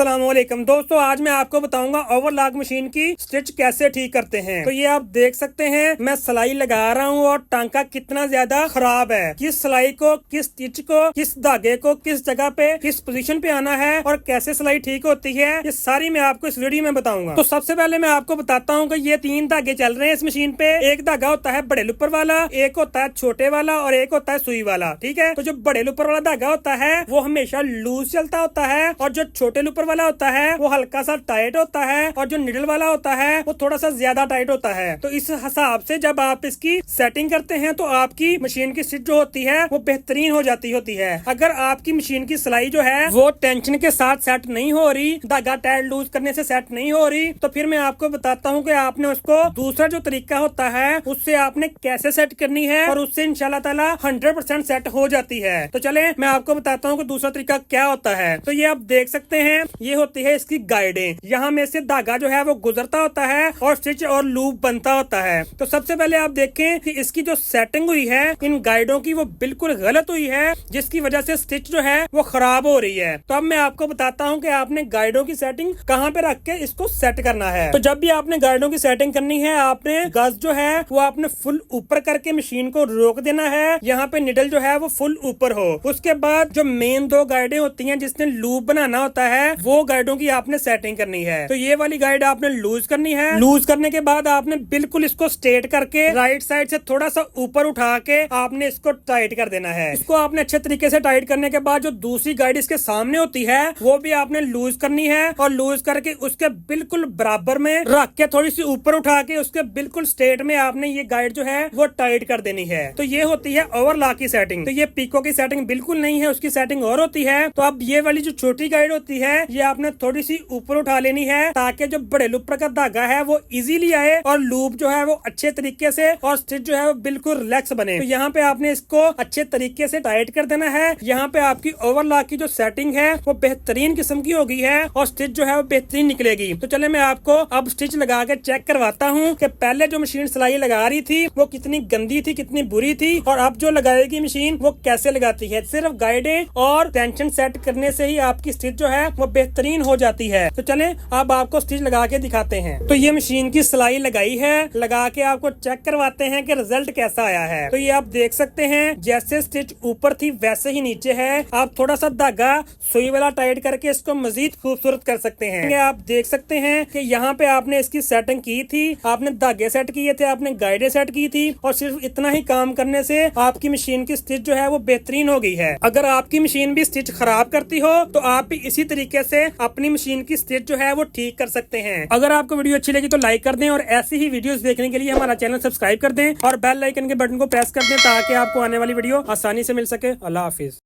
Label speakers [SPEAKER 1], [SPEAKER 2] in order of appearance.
[SPEAKER 1] अस्सलामुअलैकुम दोस्तों, आज मैं आपको बताऊंगा ओवरलॉक मशीन की स्टिच कैसे ठीक करते हैं। तो ये आप देख सकते हैं, मैं सिलाई लगा रहा हूँ और टांका कितना ज्यादा खराब है। किस सिलाई को, किस स्टिच को, किस धागे को किस जगह पे, किस पोजीशन पे आना है और कैसे सिलाई ठीक होती है, ये सारी मैं आपको इस वीडियो में बताऊंगा। तो सबसे पहले मैं आपको बताता हूँ कि ये 3 धागे चल रहे हैं इस मशीन पे। एक धागा होता है बड़े लुपर वाला, एक होता है छोटे वाला और एक होता है सुई वाला। ठीक है, तो जो बड़े लुपर वाला धागा होता है वो हमेशा लूज चलता होता है और जो छोटे लुपर वाला होता है वो हल्का सा टाइट होता है और जो निडल वाला होता है वो थोड़ा सा ज्यादा टाइट होता है। तो इस हिसाब से जब आप इसकी सेटिंग करते हैं तो आपकी मशीन की स्टिच जो होती है वो बेहतरीन हो जाती होती है। अगर आपकी मशीन की सिलाई जो है वो टेंशन के साथ सेट नहीं हो रही, धागा टाइट लूज करने से सेट नहीं हो रही, तो फिर मैं आपको बताता हूँ कि आपने उसको दूसरा जो तरीका होता है उससे आपने कैसे सेट करनी है और उससे इंशाल्लाह ताला 100% सेट हो जाती है। तो चले मैं आपको बताता हूँ कि दूसरा तरीका क्या होता है। तो ये आप देख सकते हैं, ये होती है इसकी गाइडें। यहाँ में से धागा जो है वो गुजरता होता है और स्टिच और लूप बनता होता है। तो सबसे पहले आप देखें कि इसकी जो सेटिंग हुई है इन गाइडों की वो बिल्कुल गलत हुई है, जिसकी वजह से स्टिच जो है वो खराब हो रही है। तो अब मैं आपको बताता हूँ कि आपने गाइडों की सेटिंग कहाँ पे रख के इसको सेट करना है। तो जब भी आपने गाइडों की सेटिंग करनी है, आपने गज जो है वो आपने फुल ऊपर करके मशीन को रोक देना है। यहाँ पे निडल जो है वो फुल ऊपर हो। उसके बाद जो मेन 2 गाइडें होती हैं जिसने लूप बनाना होता है वो गाइडों की आपने सेटिंग करनी है। तो ये वाली गाइड आपने लूज करनी है। लूज करने के बाद आपने बिल्कुल इसको स्ट्रेट करके राइट साइड से थोड़ा सा ऊपर उठा के आपने इसको टाइट कर देना है। इसको आपने अच्छे तरीके से टाइट करने के बाद जो दूसरी गाइड इसके सामने होती है वो भी आपने लूज करनी है और लूज करके उसके बिल्कुल बराबर में रख के थोड़ी सी ऊपर उठा के उसके बिल्कुल स्ट्रेट में आपने ये गाइड जो है वो टाइट कर देनी है। तो ये होती है ओवरलॉक की सेटिंग। तो ये पीको की सेटिंग बिल्कुल नहीं है, उसकी सेटिंग और होती है। तो अब ये वाली जो छोटी गाइड होती है ये आपने थोड़ी सी ऊपर उठा लेनी है ताकि जो बड़े लूपर का धागा है वो इजीली आए और लूप जो है वो अच्छे तरीके से और स्टिच जो है वो बिल्कुल रिलैक्स बने। तो यहाँ पे आपने इसको अच्छे तरीके से टाइट कर देना है। यहाँ पे आपकी ओवरलॉक की जो सेटिंग है वो बेहतरीन किस्म की हो गई है और स्टिच जो है वो बेहतरीन निकलेगी। तो चले मैं आपको अब स्टिच लगा के चेक करवाता हूँ कि पहले जो मशीन सिलाई लगा रही थी वो कितनी गंदी थी, कितनी बुरी थी और अब जो लगाएगी मशीन वो कैसे लगाती है। सिर्फ गाइडें और टेंशन सेट करने से ही आपकी स्टिच जो है वो बेहतरीन हो जाती है। तो चले अब आपको स्टिच लगा के दिखाते हैं। तो ये मशीन की सिलाई लगाई है, लगा के आपको चेक करवाते हैं कि रिजल्ट कैसा आया है। तो ये आप देख सकते हैं, जैसे स्टिच ऊपर थी वैसे ही नीचे है। आप थोड़ा सा धागा सुई वाला टाइट करके इसको मजीद खूबसूरत कर सकते हैं। आप देख सकते हैं कि यहाँ पे आपने इसकी सेटिंग की थी, आपने धागे सेट किए थे, आपने गाइडें सेट की थी और सिर्फ इतना ही काम करने से आपकी मशीन की स्टिच जो है वो बेहतरीन हो गई है। अगर आपकी मशीन भी स्टिच खराब करती हो तो आप भी इसी तरीके से अपनी मशीन की स्टिच जो है वो ठीक कर सकते हैं। अगर आपको वीडियो अच्छी लगी तो लाइक कर दें और ऐसी ही वीडियोस देखने के लिए हमारा चैनल सब्सक्राइब कर दें और बेल आइकन के बटन को प्रेस कर दें ताकि आपको आने वाली वीडियो आसानी से मिल सके। अल्लाह हाफिज।